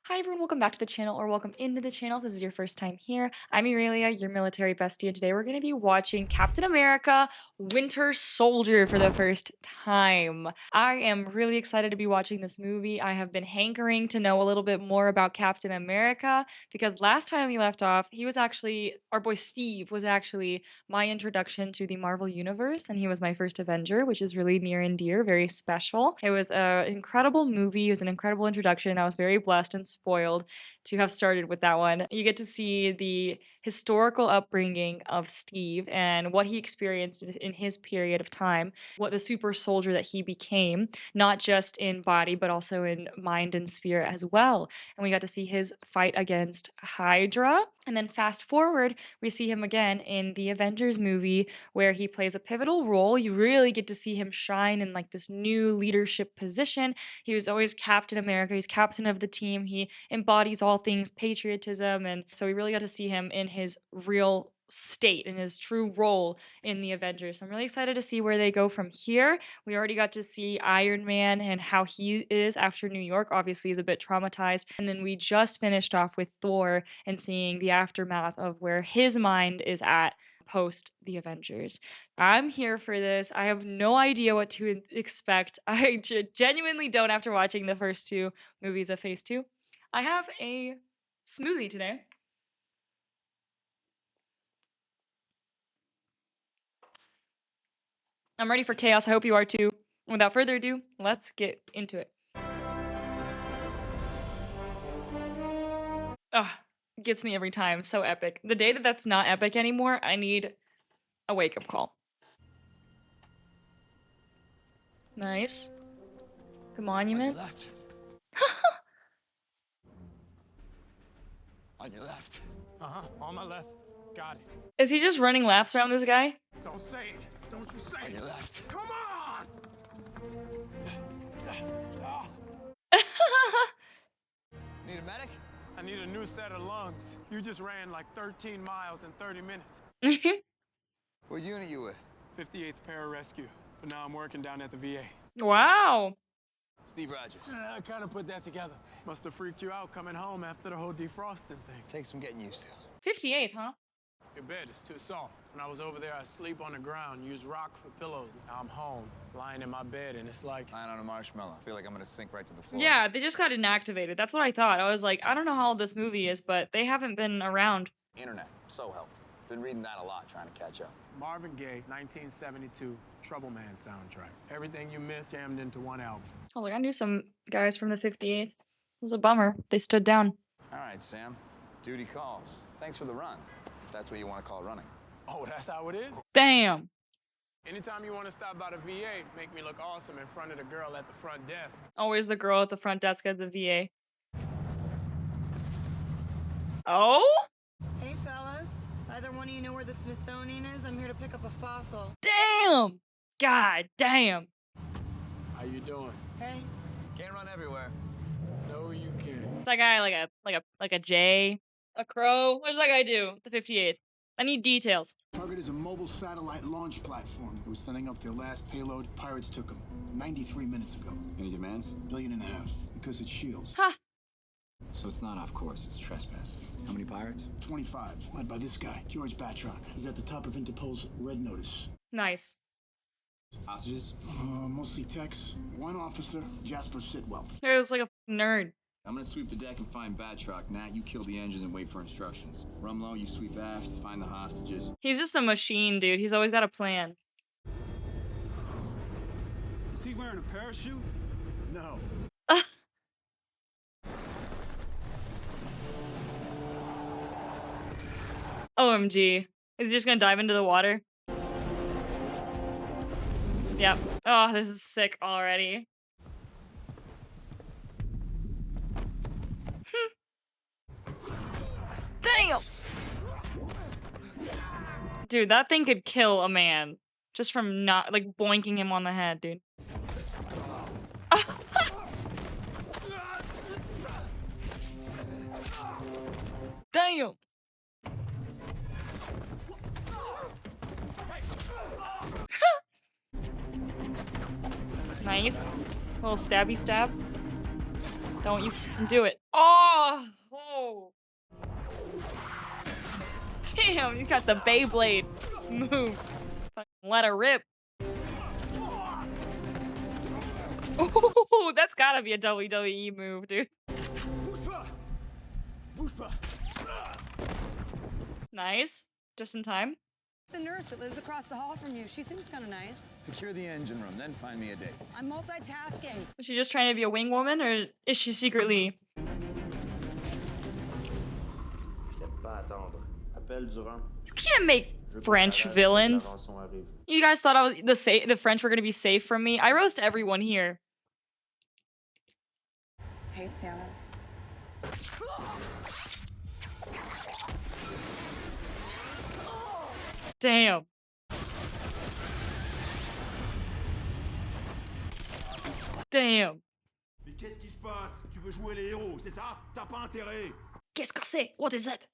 Hi everyone, welcome back to the channel or welcome into the channel if this is your first time here. I'm Aurelia, your military bestie, and today we're going to be watching Captain America Winter Soldier for the first time. I am really excited to be watching this movie. I have been hankering to know a little bit more about Captain America because last time we left off, our boy Steve was actually my introduction to the Marvel Universe, and he was my first Avenger, which is really near and dear, very special. It was an incredible movie, it was an incredible introduction. I was very blessed and spoiled to have started with that one. You get to see the historical upbringing of Steve and what he experienced in his period of time, what the super soldier that he became, not just in body, but also in mind and spirit as well. And we got to see his fight against Hydra. And then fast forward, we see him again in the Avengers movie where he plays a pivotal role. You really get to see him shine in like this new leadership position. He was always Captain America. He's captain of the team. He embodies all things patriotism. And so we really got to see him in his real state, in his true role in the Avengers. So I'm really excited to see where they go from here. We already got to see Iron Man and how he is after New York. Obviously, he's a bit traumatized. And then we just finished off with Thor and seeing the aftermath of where his mind is at post the Avengers. I'm here for this. I have no idea what to expect. I genuinely don't after watching the first two movies of Phase 2. I have a smoothie today. I'm ready for chaos. I hope you are too. Without further ado, let's get into it. Ugh, gets me every time. So epic. The day that that's not epic anymore, I need a wake-up call. Nice. The monument. On your left. On your left. On my left. Got it. Is he just running laps around this guy? Don't say it. Don't you say On it. your left. Come on! Need a medic? I need a new set of lungs. You just ran like 13 miles in 30 minutes. What unit you with? 58th Pararescue. But now I'm working down at the VA. Wow. Steve Rogers. I kind of put that together. Must have freaked you out coming home after the whole defrosting thing. Takes some getting used to. 58th, huh? Your bed is too soft. When I was over there, I sleep on the ground, use rock for pillows. Now I'm home, lying in my bed, and it's like... Lying on a marshmallow. I feel like I'm gonna sink right to the floor. Yeah, they just got inactivated. That's what I thought. I was like, I don't know how old this movie is, but they haven't been around. Internet. So helpful. Been reading that a lot, trying to catch up. Marvin Gaye, 1972, Trouble Man soundtrack. Everything you missed jammed into one album. Oh, look, I knew some guys from the 58th. It was a bummer. They stood down. All right, Sam. Duty calls. Thanks for the run. If that's what you want to call running. Oh, that's how it is? Damn. Anytime you want to stop by the VA, make me look awesome in front of the girl at the front desk. Always the girl at the front desk at the VA. Oh? Hey, fellas. Either one of you know where the Smithsonian is? I'm here to pick up a fossil. Damn. God damn. How you doing? Hey, Can't run everywhere. No, you can't. Is that guy like a Jay? A crow? What does that guy do? The 58th. I need details. Target is a mobile satellite launch platform. It was sending up their last payload. Pirates took them 93 minutes ago. Any demands? $1.5 billion, because it's shields. Ha. So it's not off course, it's trespassing. How many pirates? 25, led by this guy, George Batroc. He's at the top of Interpol's red notice. Nice. Hostages? Mostly techs. One officer, Jasper Sitwell. There's like a nerd. I'm gonna sweep the deck and find Batroc. Nat, you kill the engines and wait for instructions. Rumlow, you sweep aft, find the hostages. He's just a machine, dude. He's always got a plan. Is he wearing a parachute? No. OMG. Is he just gonna dive into the water? Yep. Oh, this is sick already. Damn! Dude, that thing could kill a man. Just from not, like, boinking him on the head, dude. Damn! Nice. Little stabby stab. Don't you do it. Oh, oh. Damn, you got the Beyblade move. Fucking let her rip. Ooh, that's gotta be a WWE move, dude. Bouge pas! Bouge pas! Nice. Just in time. The nurse that lives across the hall from you, she seems kind of nice. Secure the engine room, then find me a date. I'm multitasking. Is she just trying to be a wing woman, or is she secretly? You can't make French villains. You guys thought I was the French were gonna be safe from me? I roast everyone here. Hey, Santa. Damn. Damn. Mais qu'est-ce qui se passe? Tu veux jouer les héros, c'est ça? T'as pas intérêt? Qu'est-ce que c'est? What is it?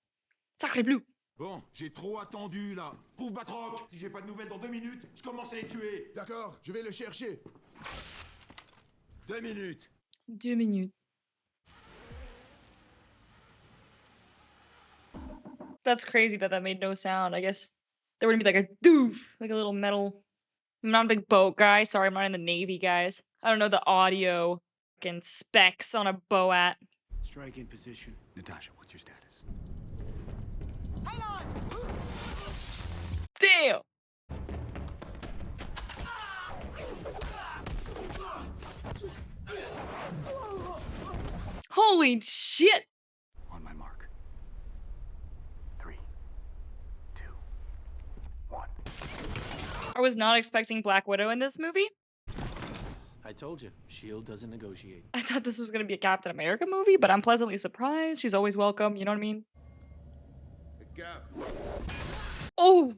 Sacre bleu. Bon, j'ai trop attendu là. Trouve Batroc. Si j'ai pas de nouvelles dans 2 minutes, je commence à les tuer. D'accord, je vais le chercher. 2 minutes. 2 minutes. That's crazy that made no sound. I guess there wouldn't be like a doof, like a little metal. I'm not a big boat guy. Sorry, I'm not in the Navy, guys. I don't know the audio fucking specs on a boat. Strike in position. Natasha, what's your status? Damn. Holy shit. On my mark. 3, 2, 1. I was not expecting Black Widow in this movie. I told you, S.H.I.E.L.D. doesn't negotiate. I thought this was gonna be a Captain America movie, but I'm pleasantly surprised. She's always welcome, you know what I mean? Oh!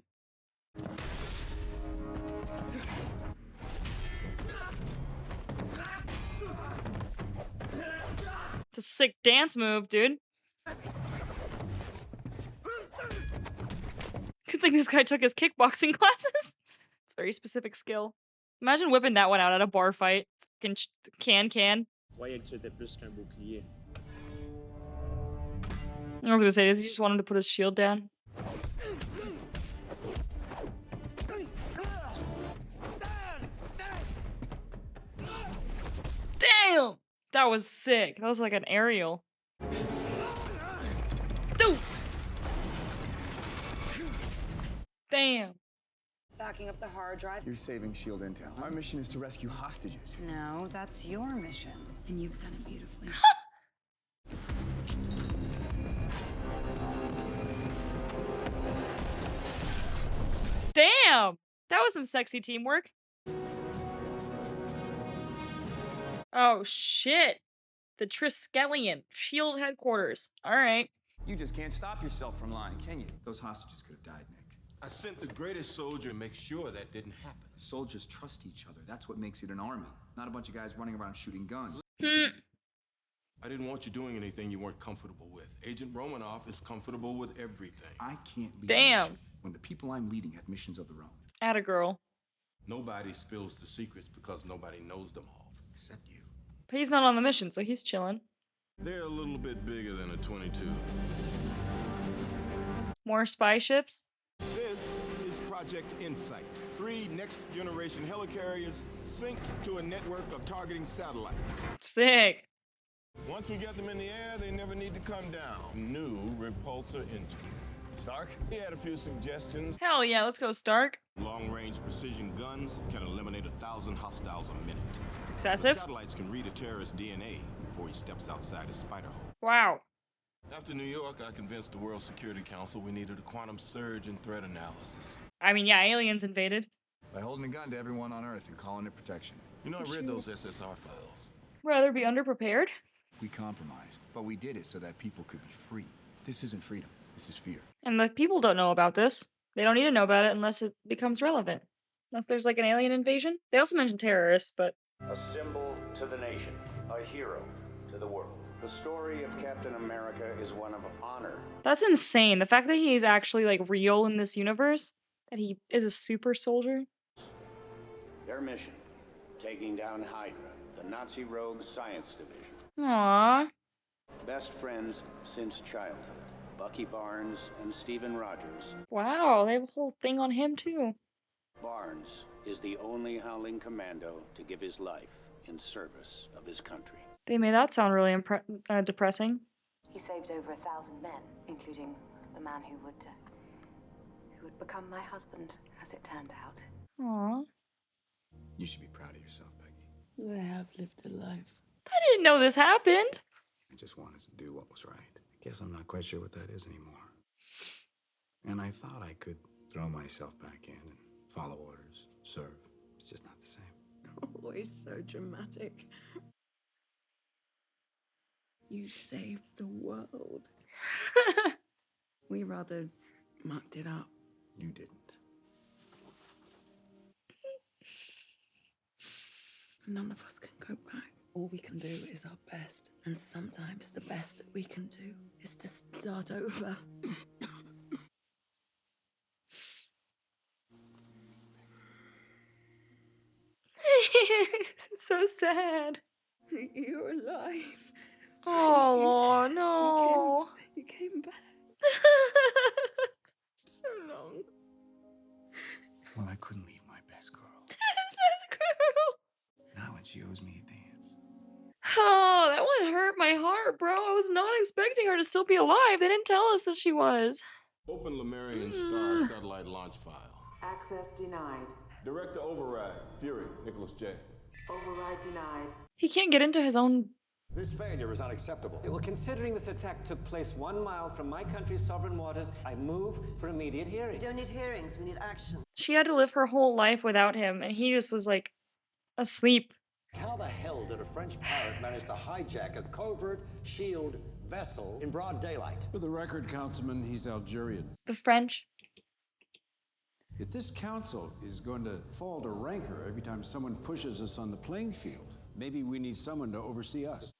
It's a sick dance move, dude. Good thing this guy took his kickboxing classes. It's a very specific skill. Imagine whipping that one out at a bar fight. Fucking can. Croyais que tu étais plus qu'un bouclier. I was gonna say, does he just want him to put his shield down? Damn! That was sick. That was like an aerial. Dude! Damn. Backing up the hard drive. You're saving S.H.I.E.L.D. intel. Our mission is to rescue hostages. No, that's your mission. And you've done it beautifully. Damn! That was some sexy teamwork. Oh shit. The Triskelion. S.H.I.E.L.D. headquarters. Alright. You just can't stop yourself from lying, can you? Those hostages could have died, Nick. I sent the greatest soldier to make sure that didn't happen. Soldiers trust each other. That's what makes it an army. Not a bunch of guys running around shooting guns. I didn't want you doing anything you weren't comfortable with. Agent Romanoff is comfortable with everything. I can't lead a Damn. mission when the people I'm leading have missions of their own. Atta girl. Nobody spills the secrets because nobody knows them all. Except you. But he's not on the mission, so he's chilling. They're a little bit bigger than a 22. More spy ships? This is Project Insight. 3 next-generation helicarriers synced to a network of targeting satellites. Sick. Once we get them in the air, they never need to come down. New repulsor engines. Stark? He had a few suggestions. Hell yeah, let's go Stark. Long-range precision guns can eliminate 1,000 hostiles a minute. It's The excessive. satellites can read a terrorist's DNA before he steps outside his spider hole. Wow. After New York, I convinced the World Security Council we needed a quantum surge in threat analysis. I mean, yeah, aliens invaded. By holding a gun to everyone on Earth and calling it protection. You know, I read those SSR files. Rather be underprepared? We compromised, but we did it so that people could be free. This isn't freedom. This is fear. And the people don't know about this. They don't need to know about it unless it becomes relevant. Unless there's like an alien invasion. They also mentioned terrorists, but A symbol to the nation, a hero to the world. The story of Captain America is one of honor. that's insane. The fact that he's actually like real in this universe, that he is a super soldier. Their mission, taking down Hydra, the Nazi rogue science division. Aww. Best friends since childhood. Bucky Barnes and Stephen Rogers. Wow, they have a whole thing on him too. Barnes is the only Howling Commando to give his life in service of his country. They made that sound really depressing. He saved over 1,000 men, including the man who would become my husband, as it turned out. Aww. You should be proud of yourself, Peggy. I have lived a life. I didn't know this happened. I just wanted to do what was right. I guess I'm not quite sure what that is anymore. And I thought I could throw myself back in and follow orders, serve. It's just not the same. Always so dramatic. You saved the world. We rather mucked it up. You didn't. None of us can go back. All we can do is our best. And sometimes the best that we can do is to start over. So sad. You're alive. Oh no. You came back. So long. Well, I couldn't leave my best girl. His best girl. Not when she owes me a dance. Oh, that one hurt my heart, bro. I was not expecting her to still be alive. They didn't tell us that she was. Open Lemurian Star satellite launch file. Access denied. Director override. Fury, Nicholas J. Override denied. He can't get into his own. This failure is unacceptable. Well, considering this attack took place 1 mile from my country's sovereign waters, I move for immediate hearing. We don't need hearings, we need action. She had to live her whole life without him, and he just was like asleep. How the hell did a French pirate manage to hijack a covert shield vessel in broad daylight? For the record, Councilman, he's Algerian. The French. If this council is going to fall to rancor every time someone pushes us on the playing field, maybe we need someone to oversee us.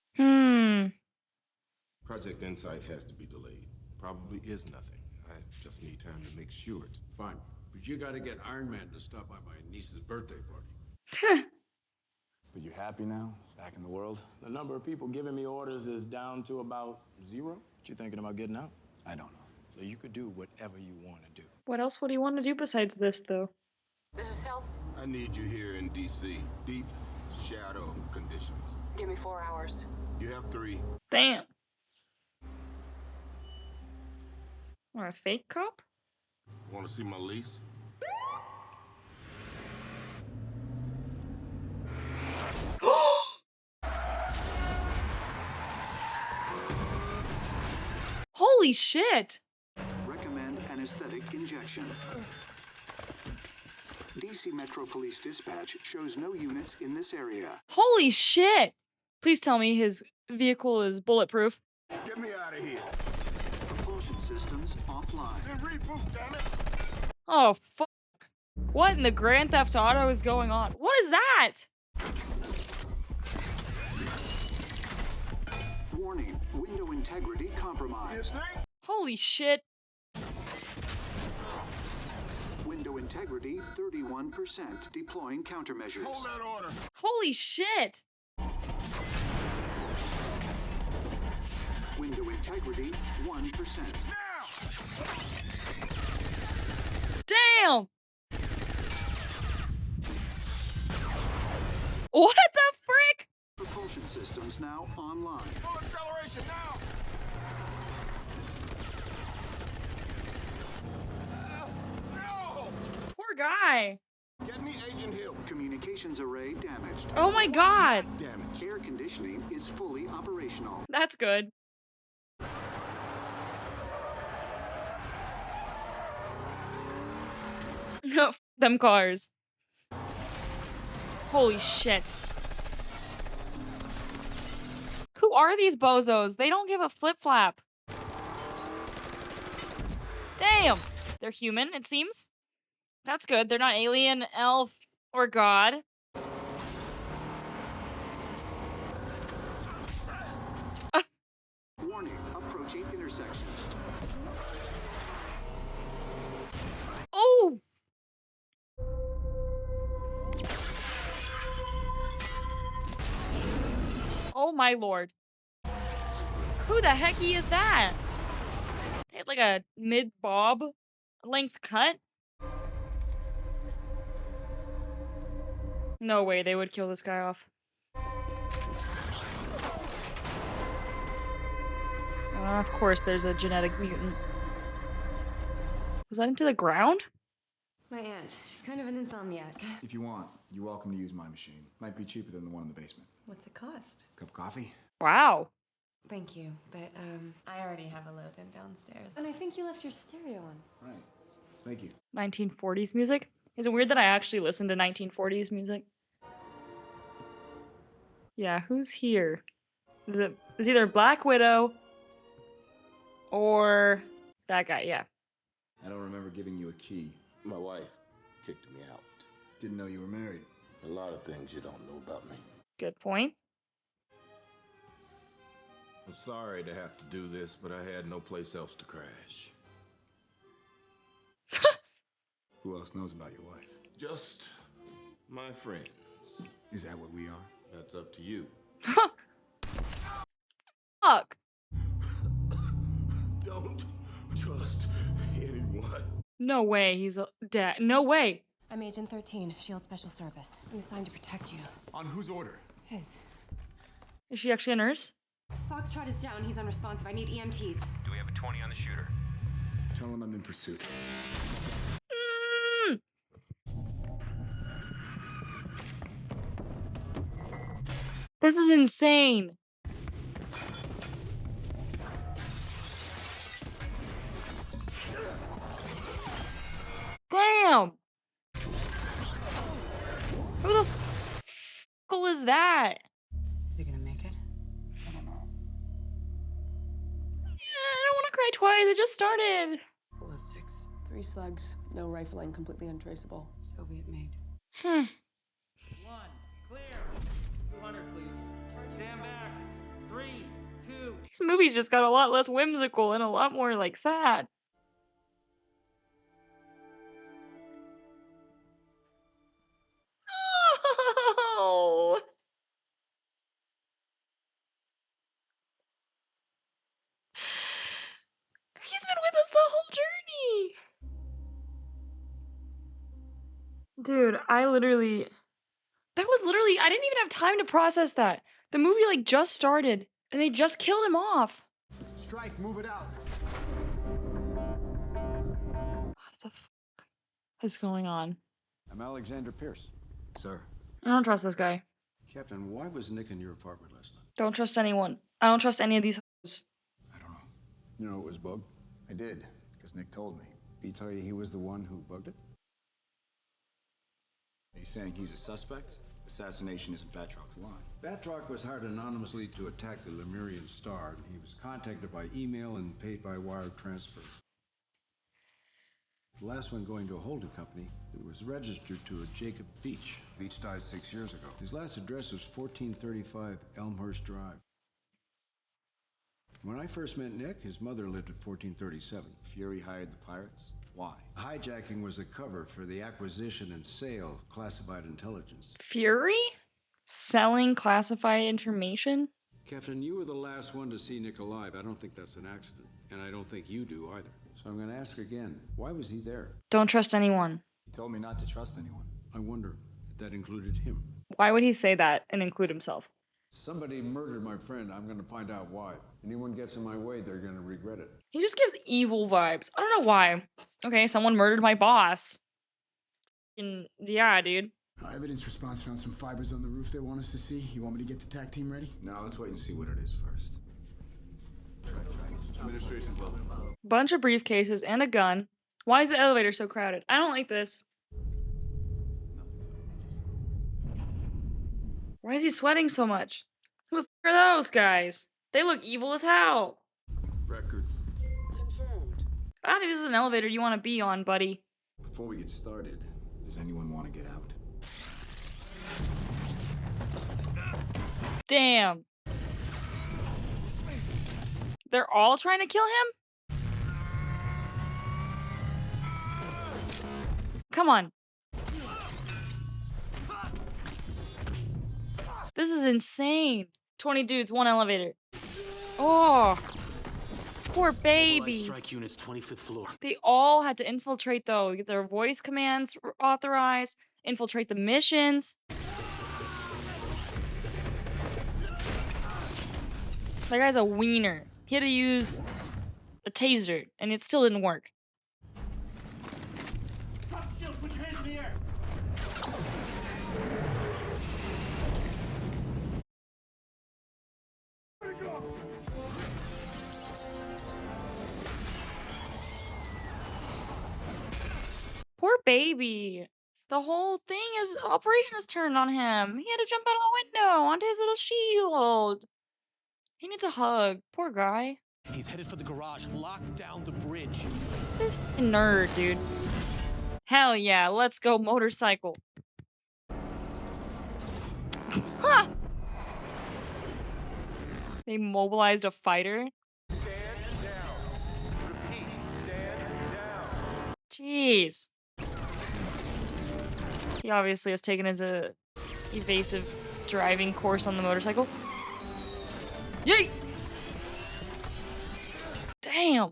Project Insight has to be delayed. Probably is nothing. I just need time to make sure it's Fine, but you gotta get Iron Man to stop by my niece's birthday party. But you happy now? Back in the world? The number of people giving me orders is down to about 0. What you thinking about getting out? I don't know. So you could do whatever you want to do. What else would he want to do besides this, though? This is help. I need you here in D.C. Deep shadow conditions. Give me 4 hours. You have 3. Damn. Or a fake cop? Want to see my lease? Holy shit! Recommend anesthetic injection. DC Metro Police Dispatch shows no units in this area. Holy shit! Please tell me his vehicle is bulletproof. Get me out of here. Propulsion systems offline. Then reboot, damn it. Oh, fuck. What in the Grand Theft Auto is going on? What is that? Warning, window integrity compromised. Holy shit. Window integrity 31%. Deploying countermeasures. Hold that order. Holy shit. Window integrity 1%. Damn! What the frick? Propulsion systems now online. Full acceleration now. No! Poor guy. Get me Agent Hill. Communications array damaged. Oh my god. Damage. Air conditioning is fully operational. That's good. Them cars. Holy shit. Who are these bozos? They don't give a flip-flap. Damn! They're human, it seems. That's good. They're not alien, elf, or god. Warning, approaching intersection. Oh! Oh my lord. Who the hecky is that? They had like a mid-bob length cut? No way they would kill this guy off. Of course there's a genetic mutant. Was that into the ground? My aunt. She's kind of an insomniac. If you want, you're welcome to use my machine. Might be cheaper than the one in the basement. What's it cost? Cup of coffee? Wow. Thank you, but I already have a load in downstairs. And I think you left your stereo on. Right. Thank you. 1940s music? Is it weird that I actually listen to 1940s music? Yeah, who's here? It's either Black Widow or that guy, yeah. I don't remember giving you a key. My wife kicked me out. Didn't know you were married. A lot of things you don't know about me. Good point. I'm sorry to have to do this, but I had no place else to crash. Who else knows about your wife? Just my friends. Is that what we are? That's up to you. Fuck. Don't trust anyone. No way he's a dad. No way. I'm Agent 13, SHIELD Special Service. I'm assigned to protect you. On whose order? His. Is she actually a nurse? Foxtrot is down. He's unresponsive. I need EMTs. Do we have a 20 on the shooter? Tell him I'm in pursuit. This is insane. Damn. Who the f*** is that? Is he gonna make it? I don't know. Yeah, I don't want to cry twice. It just started. Ballistics. 3 slugs. No rifling. Completely untraceable. Soviet made. One. Clear. 200, please. Stand back. 3, 2. This movie's just got a lot less whimsical and a lot more like sad. No. He's been with us the whole journey. Dude, I didn't even have time to process that. The movie like just started and they just killed him off. Strike, move it out. What the fuck is going on? I'm Alexander Pierce. Sir. I don't trust this guy. Captain, why was Nick in your apartment last night? Don't trust anyone. I don't trust any of these hoes. You know it was bugged? I did, because Nick told me. Did he tell you he was the one who bugged it? Are you saying he's a suspect? Assassination isn't Batrock's line. Batroc was hired anonymously to attack the Lemurian Star. He was contacted by email and paid by wire transfer. The last one going to a holding company that was registered to a Jacob Beach. Beach died 6 years ago. His last address was 1435 Elmhurst Drive. When I first met Nick, his mother lived at 1437. Fury hired the pirates? Why? Hijacking was a cover for the acquisition and sale of classified intelligence. Fury? Selling classified information? Captain, you were the last one to see Nick alive. I don't think that's an accident. And I don't think you do either. So I'm going to ask again, why was he there? Don't trust anyone. He told me not to trust anyone. I wonder if that included him. Why would he say that and include himself? Somebody murdered my friend. I'm going to find out why. Anyone gets in my way, they're going to regret it. He just gives evil vibes. I don't know why. Okay, someone murdered my boss. And yeah, dude. Evidence response found some fibers on the roof they want us to see. You want me to get the TAC team ready? No, let's wait and see what it is first. Administration's level. Bunch of briefcases and a gun. Why is the elevator so crowded? I don't like this. Why is he sweating so much? Who the f are those guys? They look evil as hell. Records. I don't think this is an elevator you want to be on, buddy. Before we get started, does anyone want to get out? Damn. They're all trying to kill him? Come on. This is insane. 20 dudes, 1 elevator. Oh, poor Mobilize baby. strike units, 25th floor. They all had to infiltrate though, get their voice commands authorized, infiltrate the missions. That guy's a wiener. He had to use a taser, and it still didn't work. Drop the shield, put your hands in the air. Poor baby. The whole thing is operation is turned on him. He had to jump out of the window onto his little shield. He needs a hug. Poor guy. He's headed for the garage. Lock down the bridge. This nerd, dude. Hell yeah, let's go motorcycle. Ha! They mobilized a fighter. Stand down. Repeat, stand down. Jeez. He obviously has taken his evasive driving course on the motorcycle. Yeet! Damn.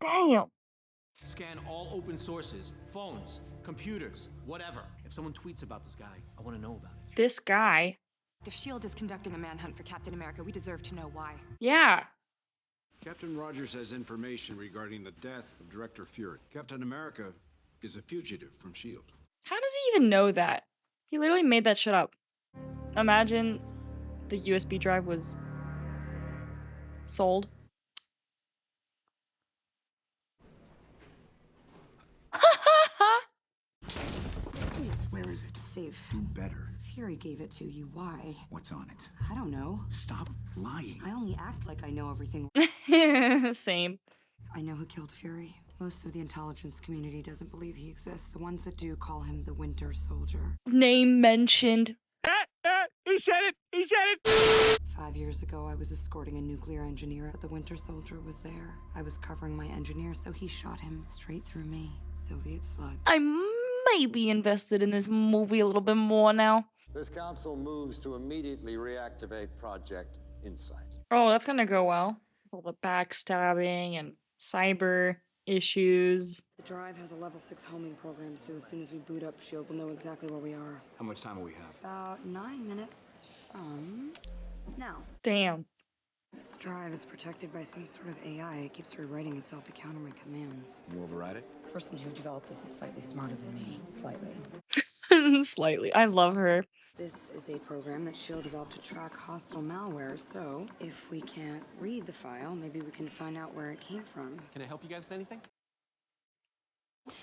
Damn. Scan all open sources, phones, computers, whatever. If someone tweets about this guy, I want to know about it. This guy. If S.H.I.E.L.D. is conducting a manhunt for Captain America, we deserve to know why. Yeah. Captain Rogers has information regarding the death of Director Fury. Captain America is a fugitive from S.H.I.E.L.D. How does he even know that? He literally made that shit up. Imagine the USB drive was sold. Where is it? Safe. Do better. Fury gave it to you. Why? What's on it? I don't know. Stop lying. I only act like I know everything. Same. I know who killed Fury. Most of the intelligence community doesn't believe he exists. The ones that do call him the Winter Soldier. Name mentioned. He said it! He said it! 5 years ago, I was escorting a nuclear engineer, but the Winter Soldier was there. I was covering my engineer, so he shot him straight through me. Soviet slug. I may be invested in this movie a little bit more now. This council moves to immediately reactivate Project Insight. Oh, that's gonna go well. All the backstabbing and cyber issues. The drive has a level 6 homing program, so as soon as we boot up S.H.I.E.L.D., we'll know exactly where we are. How much time will we have? About 9 minutes from now. Damn. This drive is protected by some sort of AI. It keeps rewriting itself to counter my commands. You override it? The person who developed this is slightly smarter than me. Slightly. Slightly. I love her. This is a program that S.H.I.E.L.D. developed to track hostile malware, so if we can't read the file, maybe we can find out where it came from. Can I help you guys with anything?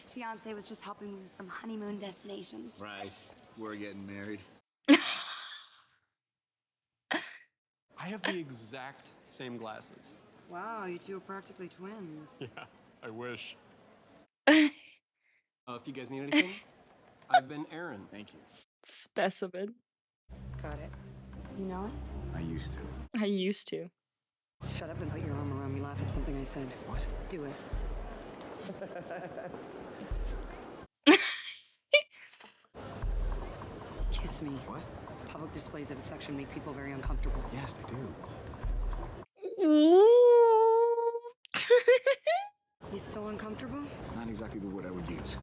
Fiance was just helping me with some honeymoon destinations. Right. We're getting married. I have the exact same glasses. Wow, you two are practically twins. Yeah, I wish. If you guys need anything, I've been Aaron. Thank you. Specimen. Got it. You know it? I used to. I used to. Shut up and put your arm around me. Laugh at something I said. What? Do it. Kiss me. What? Public displays of affection make people very uncomfortable. Yes, they do. You still uncomfortable? It's not exactly the word I would use.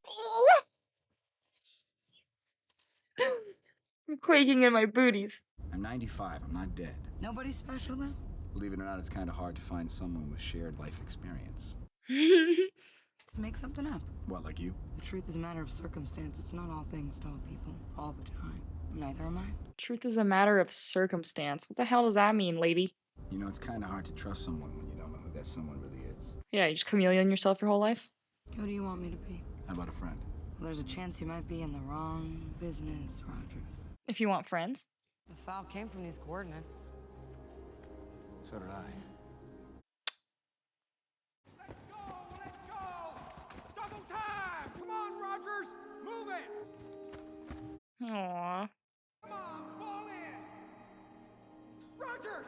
I'm quaking in my booties. I'm 95. I'm not dead. Nobody special, though? Believe it or not, it's kind of hard to find someone with shared life experience. Let's make something up. What, like you? The truth is a matter of circumstance. It's not all things to all people, all the time. Neither am I. Truth is a matter of circumstance. What the hell does that mean, lady? You know, it's kind of hard to trust someone when you don't know who that someone really is. Yeah, you just chameleon yourself your whole life? Who do you want me to be? How about a friend? Well, there's a chance you might be in the wrong business, Rogers. If you want friends. The file came from these coordinates. So did I. Let's go! Double time! Come on, Rogers! Move it! Aww. Come on, fall in! Rogers!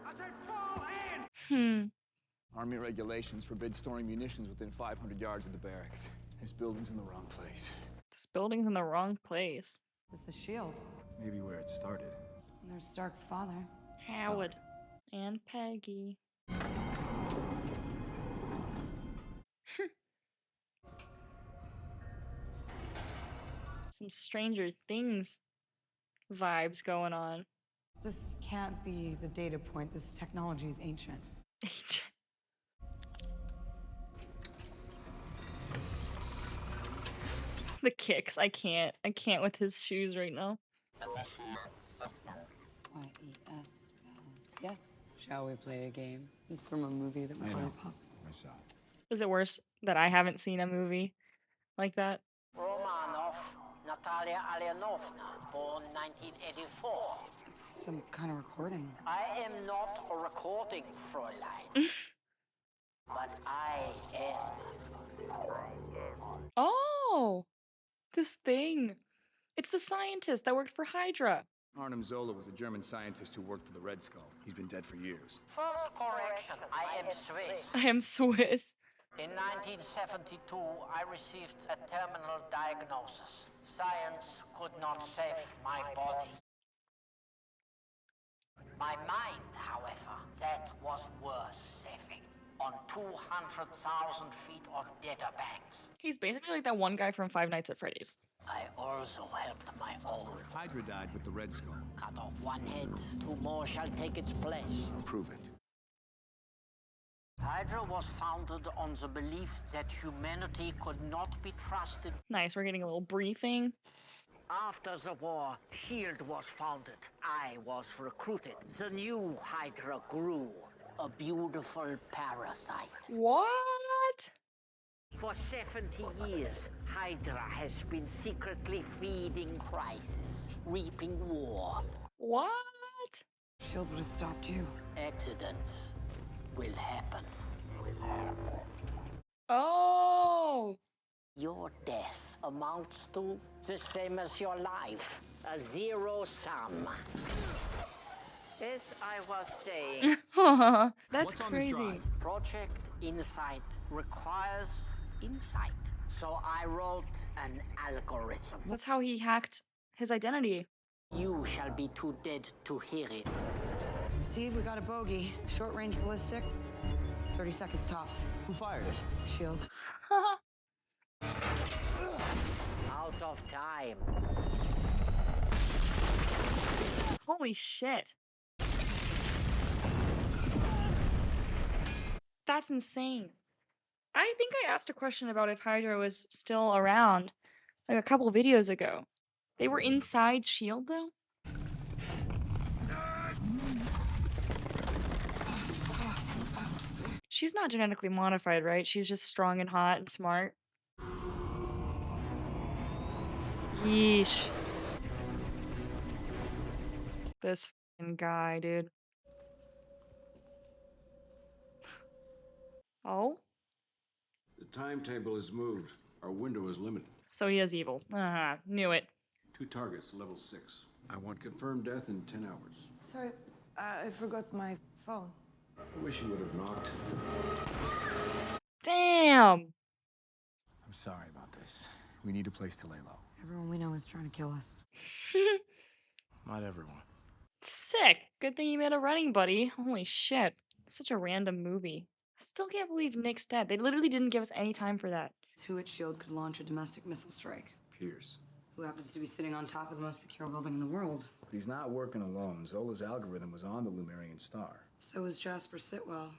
I said fall in! Army regulations forbid storing munitions within 500 yards of the barracks. This building's in the wrong place. This building's in the wrong place. This is S.H.I.E.L.D. Maybe where it started. And there's Stark's father. Howard. And Peggy. Some Stranger Things vibes going on. This can't be the data point. This technology is ancient. The kicks. I can't with his shoes right now. Y-E-S. Yes. Shall we play a game? It's from a movie that was really popular. I saw it. Is it worse that I haven't seen a movie like that? Romanov, Natalia Alyanovna, born 1984. It's some kind of recording. I am not a recording, Fräulein. But I am. Oh, this thing. It's the scientist that worked for Hydra. Arnim Zola was a German scientist who worked for the Red Skull. He's been dead for years. First correction, I am Swiss. I am Swiss. In 1972, I received a terminal diagnosis. Science could not save my body. My mind, however, that was worth saving. On 200,000 feet of data banks. He's basically like that one guy from Five Nights at Freddy's. I also helped my own. Hydra died with the Red Skull. Cut off one head, two more shall take its place. Prove it. Hydra was founded on the belief that humanity could not be trusted. Nice, we're getting a little briefing. After the war, S.H.I.E.L.D. was founded. I was recruited. The new Hydra grew. A beautiful parasite. What? For 70 years, Hydra has been secretly feeding crisis, reaping war. What? S.H.I.E.L.D. would have stopped you. Accidents will happen. Oh! Your death amounts to the same as your life. A zero sum. As I was saying, That's crazy. Project Insight requires insight. So I wrote an algorithm. That's how he hacked his identity. You shall be too dead to hear it. Steve, we got a bogey. Short range ballistic. 30 seconds tops. Who fired it? S.H.I.E.L.D. Out of time. Holy shit. That's insane. I think I asked a question about if Hydra was still around, like a couple videos ago. They were inside S.H.I.E.L.D. though? She's not genetically modified, right? She's just strong and hot and smart. Yeesh. This fucking guy, dude. Oh? The timetable is moved. Our window is limited. So he is evil. Knew it. 2 targets, level 6. I want confirmed death in 10 hours. Sorry, I forgot my phone. I wish you would have knocked. Damn! I'm sorry about this. We need a place to lay low. Everyone we know is trying to kill us. Not everyone. Sick. Good thing you made a running buddy. Holy shit. Such a random movie. I still can't believe Nick's dead. They literally didn't give us any time for that. Who at S.H.I.E.L.D. could launch a domestic missile strike? Pierce. Who happens to be sitting on top of the most secure building in the world? But he's not working alone. Zola's algorithm was on the Lumerian star. So was Jasper Sitwell.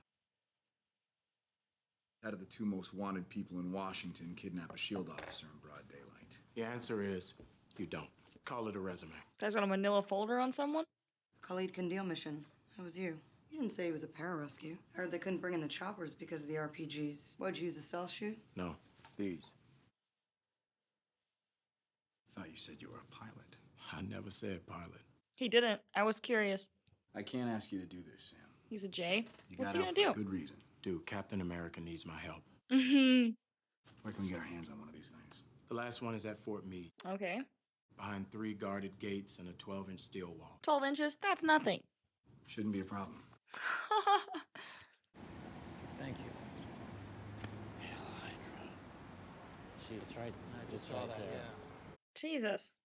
Out of the 2 most wanted people in Washington, kidnap a S.H.I.E.L.D. officer in broad daylight. The answer is you don't. Call it a resume. Guys got a manila folder on someone? Khalid Kandil mission. That was you. You didn't say he was a pararescue. I heard they couldn't bring in the choppers because of the RPGs. What'd you use, a stealth shoot? No, these. I thought you said you were a pilot. I never said pilot. He didn't. I was curious. I can't ask you to do this, Sam. He's a J. You What's got he out gonna for do? a good reason. Dude, Captain America needs my help. Where can we get our hands on one of these things? The last one is at Fort Meade, Okay. behind 3 guarded gates and a 12-inch steel wall. 12 inches? That's nothing. Shouldn't be a problem. Thank you. Hail Hydra. See, it's right. I just saw that, yeah. Jesus.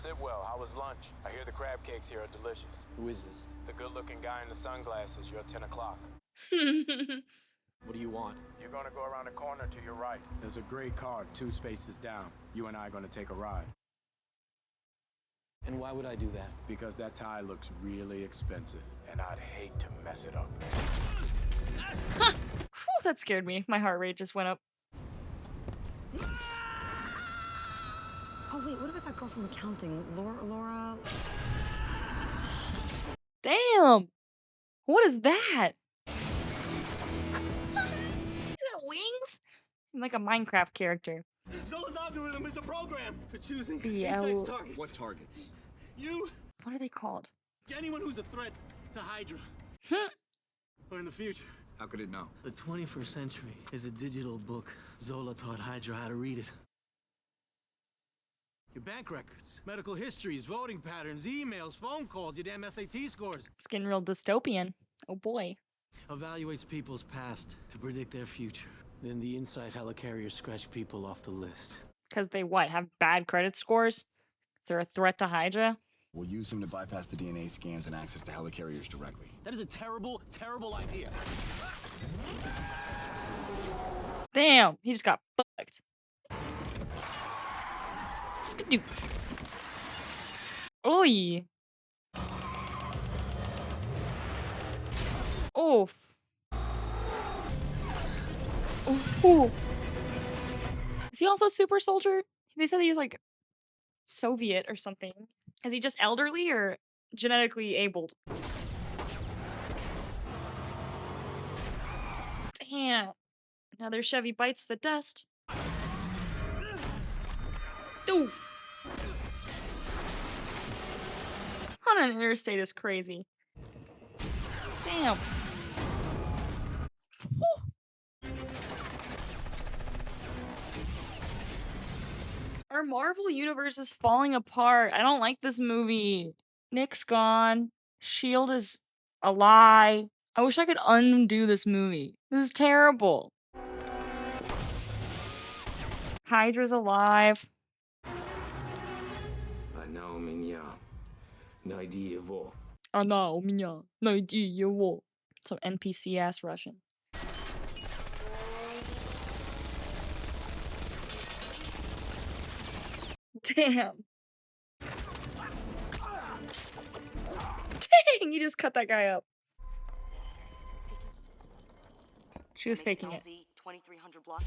Sit well. How was lunch? I hear the crab cakes here are delicious. Who is this? The good-looking guy in the sunglasses. You're 10 o'clock. What do you want? You're gonna go around the corner to your right. There's a gray car 2 spaces down. You and I are gonna take a ride. And why would I do that? Because that tie looks really expensive, and I'd hate to mess it up. Whew, that scared me. My heart rate just went up. Oh wait, what about that girl from accounting? Laura? Damn! What is that? Is that wings? I'm like a Minecraft character. Zola's algorithm is a program for choosing Yeah. insects targets. What targets? You, What are they called? anyone who's a threat to Hydra. Or in the future. How could it know? The 21st century is a digital book. Zola taught Hydra how to read it. Your bank records, medical histories, voting patterns, emails, phone calls, your damn SAT scores. It's getting real dystopian. Oh boy. Evaluates people's past to predict their future. Then the inside helicarriers scratch people off the list. Because they what? Have bad credit scores? They're a threat to Hydra? We'll use him to bypass the DNA scans and access to helicarriers directly. That is a terrible, terrible idea. Damn, he just got fucked. Skadoosh. Oi. Oof. Ooh. Is he also super soldier? They said he was like Soviet or something. Is he just elderly or genetically abled? Damn. Another Chevy bites the dust. Doof. On an interstate is crazy. Damn. Our Marvel universe is falling apart. I don't like this movie. Nick's gone. Shield is a lie. I wish I could undo this movie. This is terrible. Hydra's alive. Она у меня. Найди его. Она у меня. Найди его. Some NPC ass Russian. Damn. Dang, you just cut that guy up. She was faking it. 2300 block.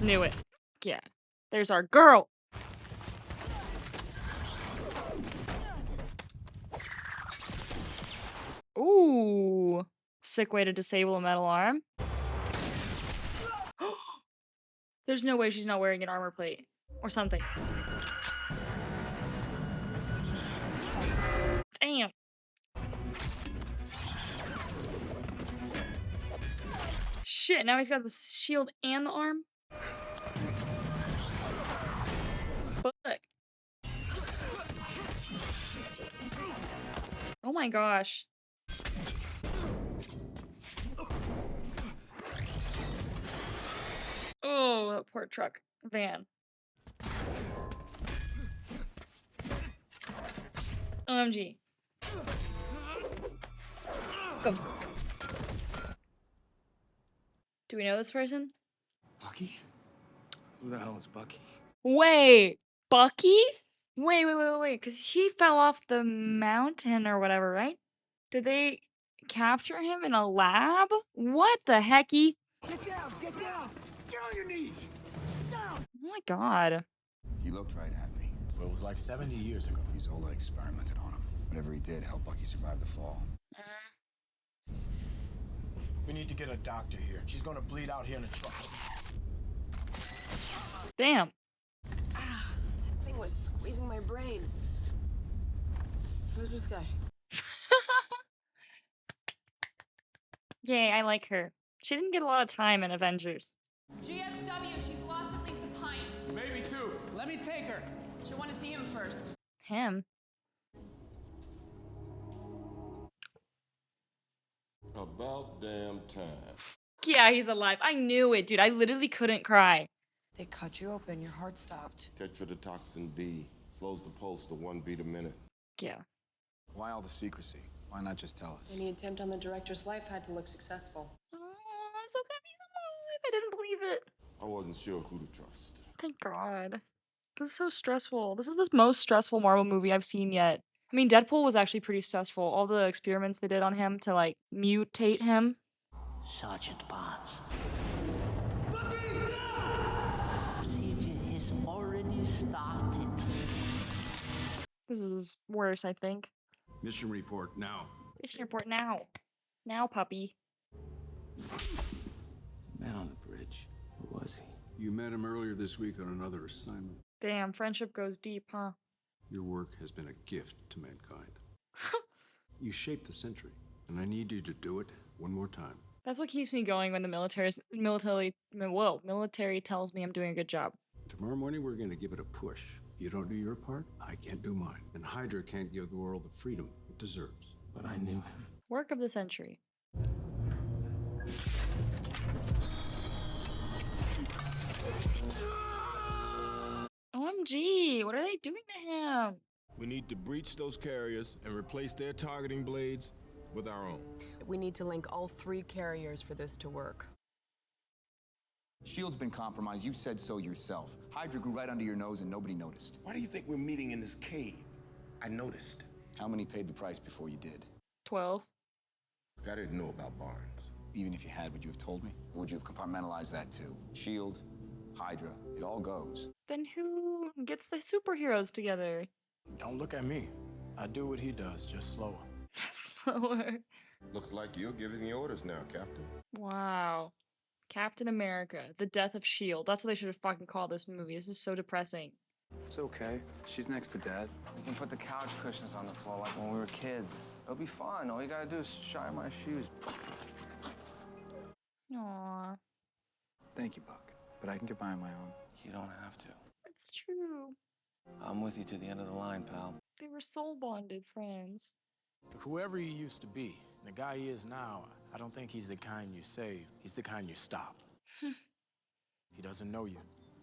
Knew it. Yeah. There's our girl. Ooh. Sick way to disable a metal arm. There's no way she's not wearing an armor plate or something. Damn. Shit, now he's got the shield and the arm. Fuck. Oh my gosh. Oh, that poor truck. Van. OMG. Go. Do we know this person? Bucky? Who the hell is Bucky? Wait, Bucky? Wait, because he fell off the mountain or whatever, right? Did they capture him in a lab? What the hecky? Get down! Get down! Get on your knees! Down! Oh my god. He looked right at me. But it was like 70 years ago. Zola experimented on him. Whatever he did helped Bucky survive the fall. We need to get a doctor here. She's gonna bleed out here in the truck. Damn. That thing was squeezing my brain. Who's this guy? Yay, I like her. She didn't get a lot of time in Avengers. GSW, she's lost at least a pint. Maybe two. Let me take her. She'll want to see him first. Him? About damn time. Yeah, he's alive. I knew it, dude. I literally couldn't cry. They cut you open, your heart stopped. Tetrodotoxin B slows the pulse to 1 beat a minute. Yeah. Why all the secrecy? Why not just tell us? Any attempt on the director's life had to look successful. Oh, I'm so happy he's alive. I didn't believe it. I wasn't sure who to trust. Thank God. This is so stressful. This is the most stressful Marvel movie I've seen yet. I mean, Deadpool was actually pretty stressful. All the experiments they did on him to, like, mutate him. Sergeant Barnes. Procedure has already started. This is worse, I think. Mission report now. Mission report now. Now, puppy. There's a man on the bridge. Who was he? You met him earlier this week on another assignment. Damn, friendship goes deep, huh? Your work has been a gift to mankind. You shaped the century, and I need you to do it one more time. That's what keeps me going when the military tells me I'm doing a good job. Tomorrow morning, we're going to give it a push. You don't do your part, I can't do mine. And Hydra can't give the world the freedom it deserves. But I knew him. Work of the century. OMG, what are they doing to him? We need to breach those carriers and replace their targeting blades with our own. We need to link all 3 carriers for this to work. Shield's been compromised. You said so yourself. Hydra grew right under your nose and nobody noticed. Why do you think we're meeting in this cave? I noticed. How many paid the price before you did? 12. I didn't know about Barnes. Even if you had, would you have told me? Or would you have compartmentalized that too? Shield, Hydra, it all goes. Then who gets the superheroes together? Don't look at me. I do what he does, just slower. Slower. Looks like you're giving the orders now, Captain. Wow. Captain America, the death of S.H.I.E.L.D. That's what they should have fucking called this movie. This is so depressing. It's okay. She's next to Dad. We can put the couch cushions on the floor like when we were kids. It'll be fun. All you gotta do is shine my shoes. Aww. Thank you, Buck. But I can get by on my own. You don't have to. It's true. I'm with you to the end of the line, pal. They were soul bonded friends. Whoever he used to be, the guy he is now, I don't think he's the kind you save. He's the kind you stop. He doesn't know you.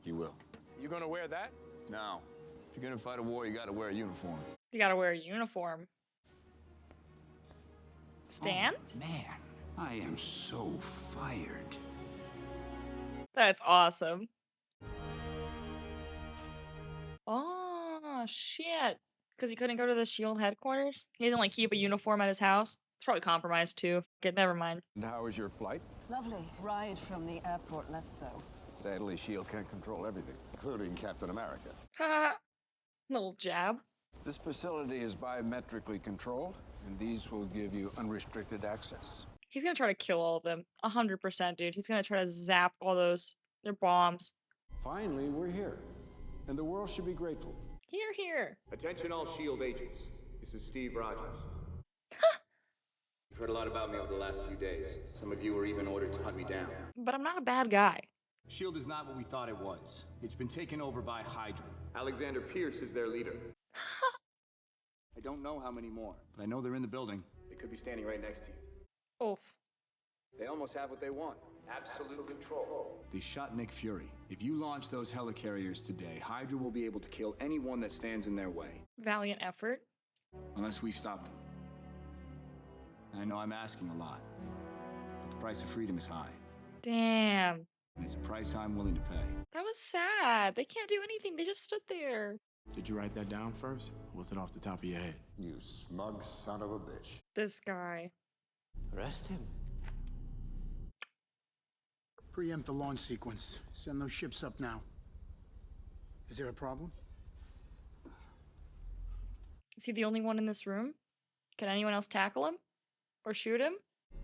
He will. You gonna wear that? No. If you're gonna fight a war, you gotta wear a uniform. You gotta wear a uniform. Stan? Oh, man, I am so fired. That's awesome. Oh, shit. Because he couldn't go to the S.H.I.E.L.D. headquarters? He doesn't, like, keep a uniform at his house? It's probably compromised, too. Okay, never mind. And how was your flight? Lovely. Ride from the airport, less so. Sadly, S.H.I.E.L.D. can't control everything, including Captain America. Haha. Little jab. This facility is biometrically controlled, and these will give you unrestricted access. He's gonna try to kill all of them. 100%, dude. He's gonna try to zap all those. Their bombs. Finally, we're here, and the world should be grateful. Here, here. Attention all S.H.I.E.L.D. agents. This is Steve Rogers. You've heard a lot about me over the last few days. Some of you were even ordered to hunt me down. But I'm not a bad guy. S.H.I.E.L.D. is not what we thought it was. It's been taken over by Hydra. Alexander Pierce is their leader. I don't know how many more. But I know they're in the building. They could be standing right next to you. Oof. They almost have what they want. Absolute control. They shot Nick Fury. If you launch those helicarriers today, Hydra will be able to kill anyone that stands in their way. Valiant effort. Unless we stop them. I know I'm asking a lot, but the price of freedom is high. Damn. And it's a price I'm willing to pay. That was sad. They can't do anything. They just stood there. Did you write that down first? Or was it off the top of your head? You smug son of a bitch. This guy. Arrest him. Preempt the launch sequence. Send those ships up now. Is there a problem? Is he the only one in this room? Can anyone else tackle him? Or shoot him?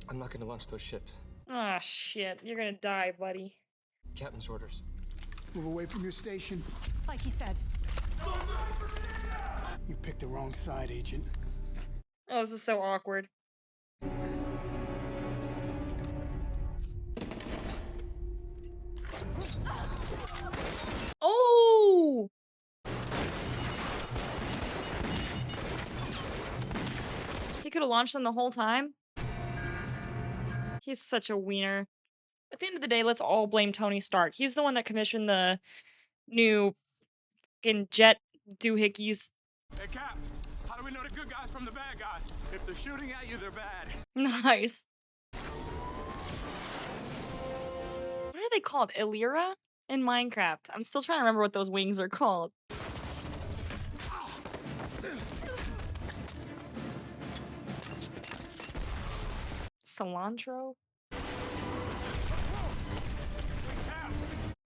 I'm not gonna launch those ships. Ah, shit. You're gonna die, buddy. Captain's orders. Move away from your station. Like he said. You picked the wrong side, Agent. Oh, this is so awkward. Oh! He could have launched them the whole time. He's such a wiener. At the end of the day, let's all blame Tony Stark. He's the one that commissioned the new fucking jet doohickeys. Hey, Cap, how do we know the good guys from the bad guys? If they're shooting at you, they're bad. Nice. What are they called? Illyra? In Minecraft. I'm still trying to remember what those wings are called. Cilantro?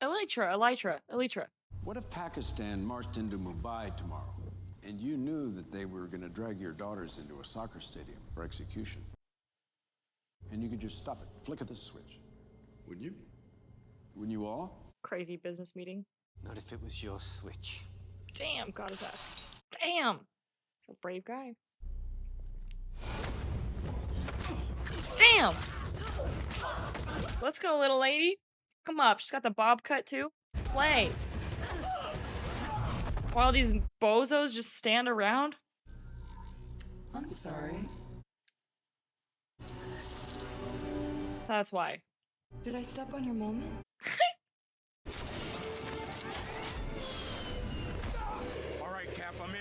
Elytra. What if Pakistan marched into Mumbai tomorrow, and you knew that they were going to drag your daughters into a soccer stadium for execution? And you could just stop it, flick of the switch. Wouldn't you? Wouldn't you all? Crazy business meeting. Not if it was your switch. Damn, got his ass. Damn! He's a brave guy. Damn! Let's go, little lady. Come up. She's got the bob cut too. Slay. While these bozos just stand around. I'm sorry. That's why. Did I step on your moment? All right, Cap, I'm in.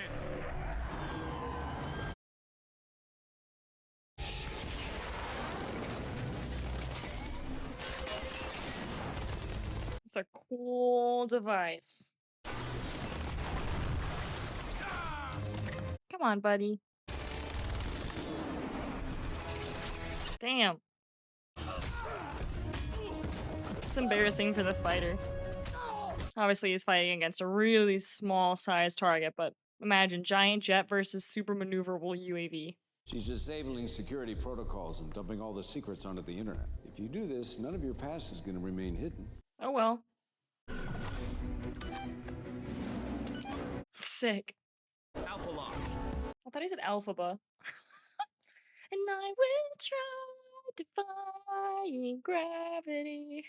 It's a cool device. Come on, buddy. Damn. It's embarrassing for the fighter. Obviously, he's fighting against a really small-sized target, but imagine giant jet versus super maneuverable UAV. She's disabling security protocols and dumping all the secrets onto the internet. If you do this, none of your past is going to remain hidden. Oh well. Sick. Alpha lock. I thought he said alphaba. And I will try defying gravity.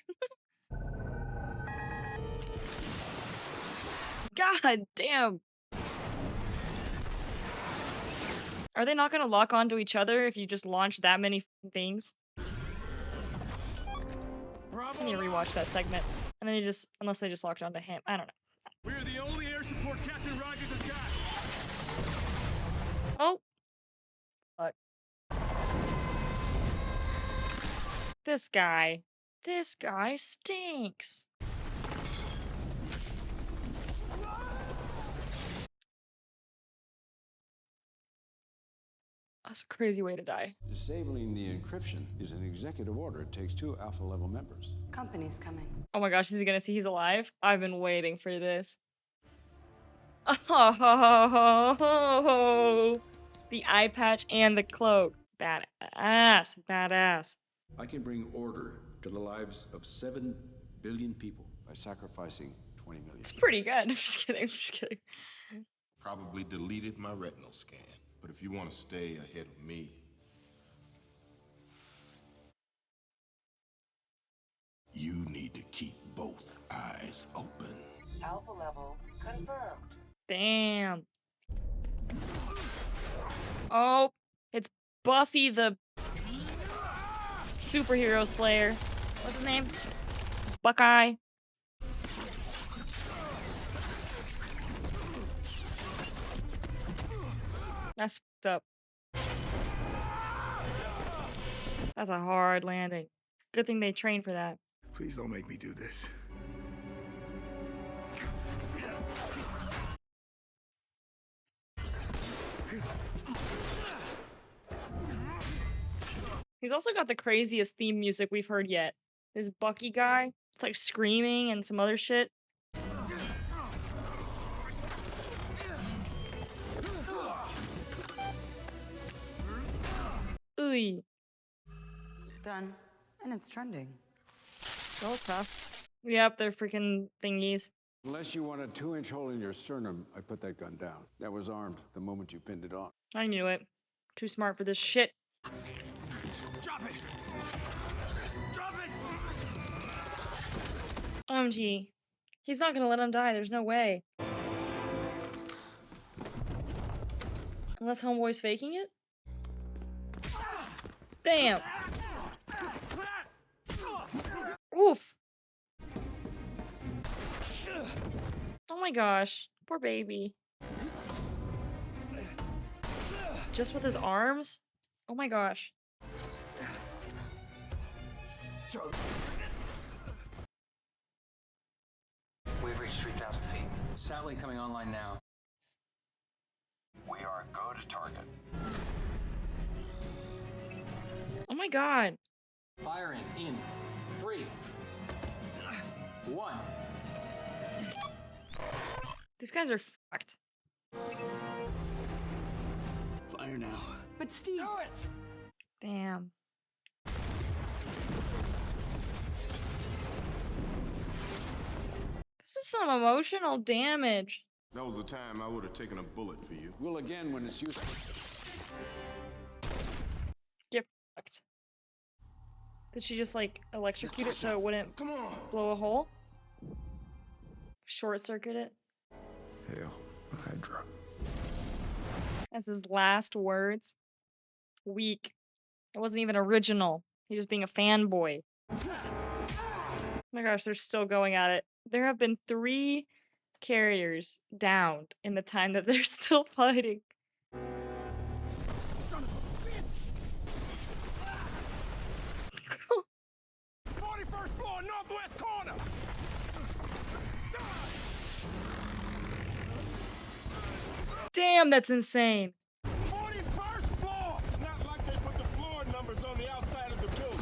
God damn. Are they not gonna lock onto each other if you just launch that many things? I need to rewatch that segment. And then you just, unless they just locked onto him. I don't know. We're the only air support Captain Rogers has got. Oh. Fuck. This guy stinks. That's a crazy way to die. Disabling the encryption is an executive order. It takes 2 Alpha level members. Company's coming. Oh my gosh, is he gonna see he's alive? I've been waiting for this. Oh, the eye patch and the cloak. Badass. I can bring order to the lives of 7 billion people by sacrificing 20 million. It's pretty good. I'm just kidding. Probably deleted my retinal scan. But if you want to stay ahead of me, you need to keep both eyes open. Alpha level confirmed. Damn. Oh, it's Buffy the superhero slayer. What's his name? Buckeye. That's fucked up. That's a hard landing. Good thing they trained for that. Please don't make me do this. He's also got the craziest theme music we've heard yet. This Bucky guy. It's like screaming and some other shit. Ooh. Done. And it's trending. That was fast. Yep, they're freaking thingies. Unless you want a 2-inch hole in your sternum, I put that gun down. That was armed the moment you pinned it on. I knew it. Too smart for this shit. Drop it! Drop it! OMG. He's not gonna let him die. There's no way. Unless Homeboy's faking it? Damn. my gosh. Poor baby. Just with his arms? Oh my gosh. We've reached 3,000 feet. Satellite coming online now. We are go to target. Oh my god. Firing in 3, 1. These guys are fucked. Fire now. But Steve. Do it! Damn. This is some emotional damage. That was a time I would have taken a bullet for you. Will again when it's useful. Get fucked. Did she just like electrocute it so it wouldn't blow a hole? Short circuit it? Hail, Hydra. As his last words. Weak. It wasn't even original. He's just being a fanboy. Oh my gosh, they're still going at it. There have been 3 carriers downed in the time that they're still fighting. Son of a bitch! 41st floor, northwest corner! Damn, that's insane. 41st floor! It's not like they put the floor numbers on the outside of the building.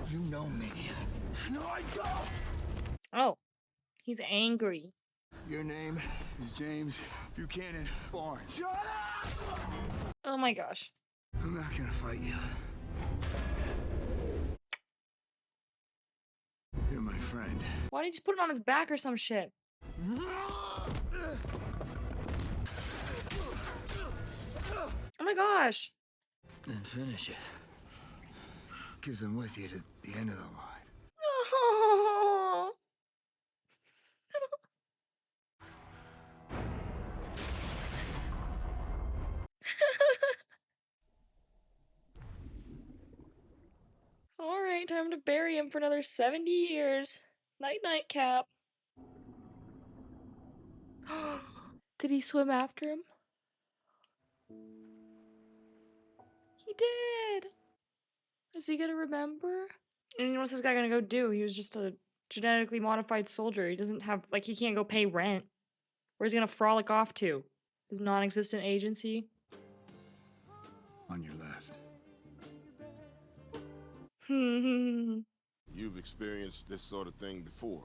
You know me. No, I don't! Oh, he's angry. Your name is James Buchanan Barnes. Shut up! Oh my gosh. I'm not gonna fight you. You're my friend. Why did he just put it on his back or some shit? Oh my gosh. Then finish it. Because I'm with you to the end of the line. Oh. All right, time to bury him for another 70 years. Night night, Cap. Did he swim after him? He did. Is he gonna remember? And what's this guy gonna go do? He was just a genetically modified soldier. He doesn't have, like, he can't go pay rent. Where's he gonna frolic off to? His non-existent agency? On your left. You've experienced this sort of thing before.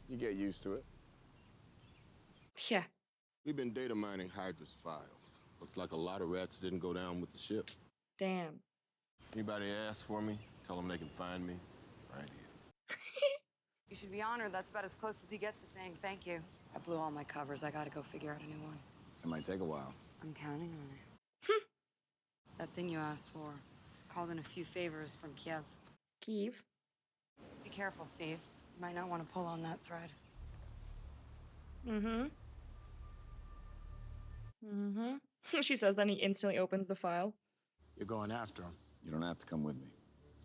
You get used to it. Yeah. We've been data mining Hydra's files. Looks like a lot of rats didn't go down with the ship. Damn. Anybody ask for me, tell them they can find me right here. You should be honored. That's about as close as he gets to saying thank you. I blew all my covers. I gotta go figure out a new one. It might take a while. I'm counting on it. That thing you asked for. Called in a few favors from Kiev. Kiev? Be careful, Steve. You might not want to pull on that thread. Mm-hmm. Mm-hmm. She says, then he instantly opens the file. You're going after him. You don't have to come with me.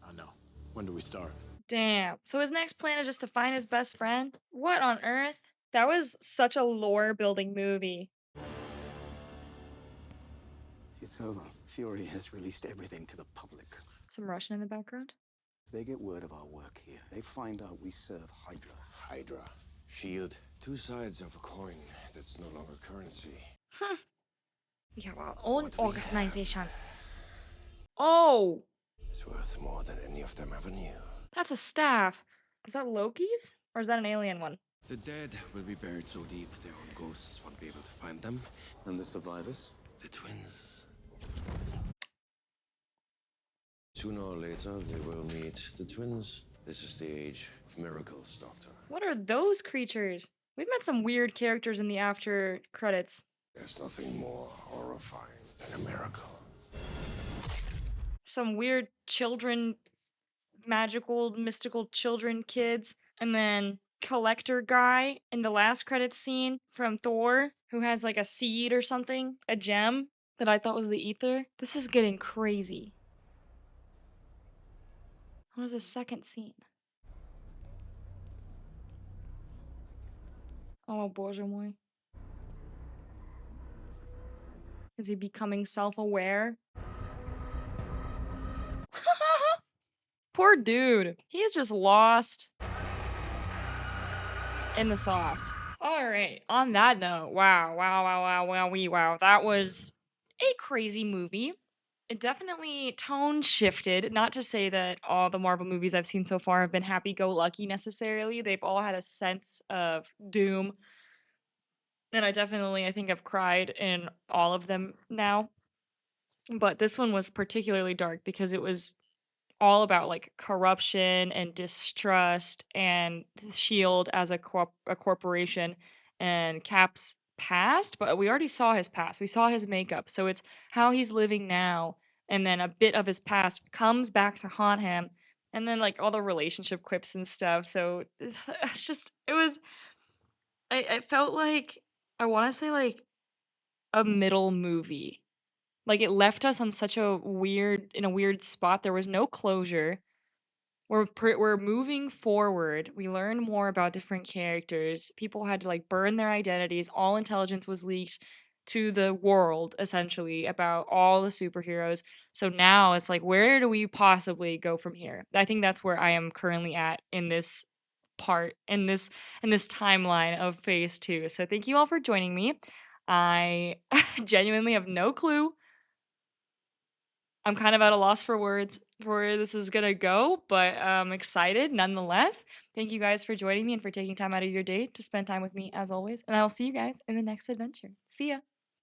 I know. When do we start? Damn. So his next plan is just to find his best friend? What on earth? That was such a lore-building movie. It's over. Fury has released everything to the public. Some Russian in the background? If they get word of our work here, they find out we serve Hydra. Hydra. Shield. Two sides of a coin that's no longer currency. Huh. We have our own organization. Oh! It's worth more than any of them ever knew. That's a staff. Is that Loki's? Or is that an alien one? The dead will be buried so deep their own ghosts won't be able to find them. And the survivors? The twins. Sooner or later, they will meet the twins. This is the age of miracles, Doctor. What are those creatures? We've met some weird characters in the after credits. There's nothing more horrifying than a miracle. Some weird children, magical, mystical children kids. And then collector guy in the last credits scene from Thor who has like a seed or something, a gem that I thought was the ether. This is getting crazy. What was the second scene? Oh, боже мой. Is he becoming self-aware? Poor dude. He is just lost in the sauce. All right. On that note, wow. That was a crazy movie. It definitely tone shifted. Not to say that all the Marvel movies I've seen so far have been happy-go-lucky necessarily. They've all had a sense of doom, and I think I've cried in all of them now. But this one was particularly dark because it was all about like corruption and distrust and Shield as a corporation and Cap's past, but we already saw his past. We saw his makeup. So it's how he's living now and then a bit of his past comes back to haunt him and then like all the relationship quips and stuff. So it's just it was I felt like I want to say like a middle movie. Like it left us on such a weird spot. There was no closure. We're moving forward. We learn more about different characters. People had to like burn their identities. All intelligence was leaked to the world essentially about all the superheroes. So now it's like where do we possibly go from here? I think that's where I am currently at in this part in this timeline of phase 2. So thank you all for joining me. I genuinely have no clue. I'm kind of at a loss for words for where this is gonna go, but I'm excited nonetheless. Thank you guys for joining me and for taking time out of your day to spend time with me as always. And I'll see you guys in the next adventure. See ya.